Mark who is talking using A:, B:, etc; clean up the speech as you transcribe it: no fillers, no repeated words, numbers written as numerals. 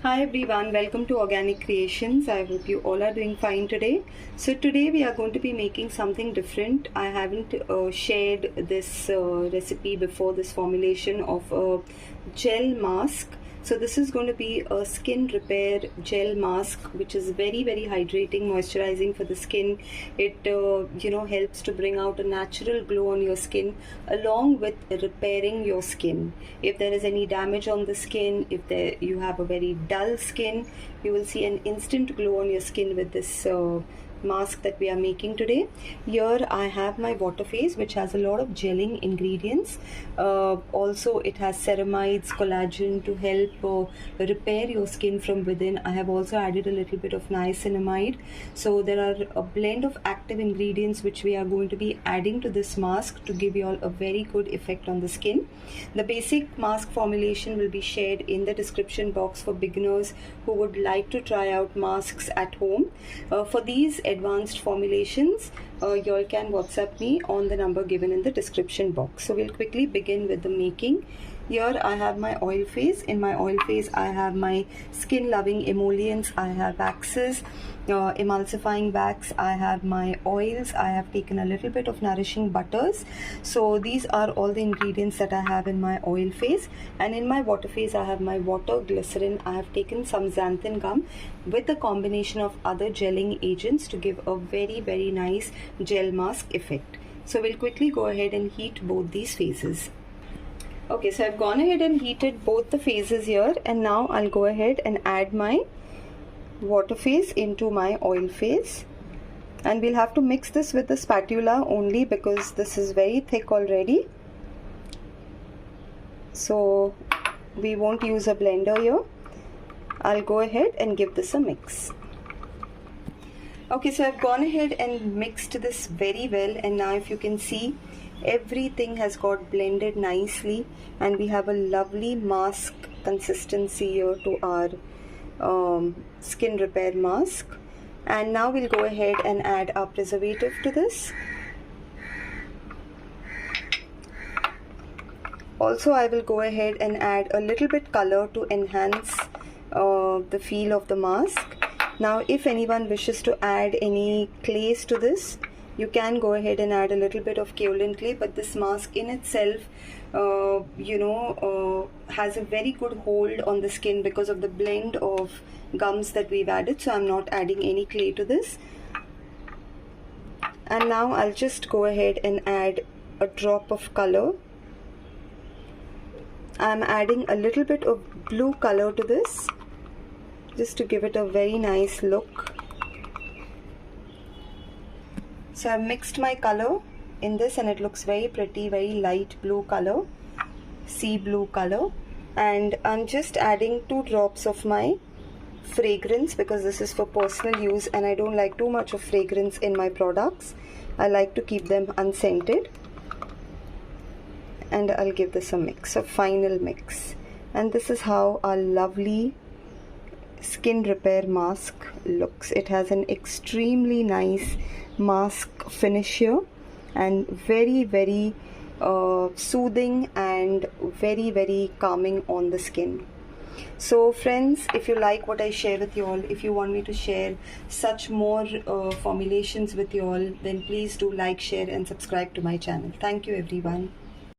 A: Hi everyone, welcome to Organic Creations. I hope you all are doing fine today. So today we are going to be making something different. I haven't shared this recipe before, this formulation of a gel mask. So this is going to be a skin repair gel mask, which is very hydrating, moisturizing for the skin. It helps to bring out a natural glow on your skin, along with repairing your skin. If there is any damage on the skin, if you have a very dull skin, you will see an instant glow on your skin with this mask that we are making today. Here I have my water phase, which has a lot of gelling ingredients. Also it has ceramides, collagen to help repair your skin from within. I have also added a little bit of niacinamide. So there are a blend of active ingredients which we are going to be adding to this mask to give you all a very good effect on the skin. The basic mask formulation will be shared in the description box for beginners who would like to try out masks at home. For these advanced formulations, you all can WhatsApp me on the number given in the description box. So we'll quickly begin with the making. Here I have my oil phase. In my oil phase I have my skin loving emollients, I have waxes, emulsifying wax, I have my oils, I have taken a little bit of nourishing butters. So these are all the ingredients that I have in my oil phase. And in my water phase I have my water, glycerin, I have taken some xanthan gum with a combination of other gelling agents to give a very nice gel mask effect. So we'll quickly go ahead and heat both these phases. Okay, so I've gone ahead and heated both the phases here, and now I'll go ahead and add my water phase into my oil phase. And we'll have to mix this with the spatula only because this is very thick already. So we won't use a blender here. I'll go ahead and give this a mix. Okay, so I've gone ahead and mixed this very well, and now if you can see, everything has got blended nicely and we have a lovely mask consistency here to our skin repair mask. And now we'll go ahead and add our preservative to this. Also I will go ahead and add a little bit color to enhance the feel of the mask. Now if anyone wishes to add any clays to this, you can go ahead and add a little bit of kaolin clay, but this mask in itself has a very good hold on the skin because of the blend of gums that we've added. So I'm not adding any clay to this. And now I'll just go ahead and add a drop of color. I'm adding a little bit of blue color to this just to give it a very nice look. So I've mixed my color in this and it looks very pretty, very light blue color, sea blue color. And I'm just adding 2 drops of my fragrance because this is for personal use and I don't like too much of fragrance in my products. I like to keep them unscented. And I'll give this a mix, a final mix. And this is how our lovely skin repair mask looks. It has an extremely nice mask finish here and very soothing and very calming on the skin. So friends, if you like what I share with you all, if you want me to share such more formulations with you all, then please do like, share and subscribe to my channel. Thank you everyone.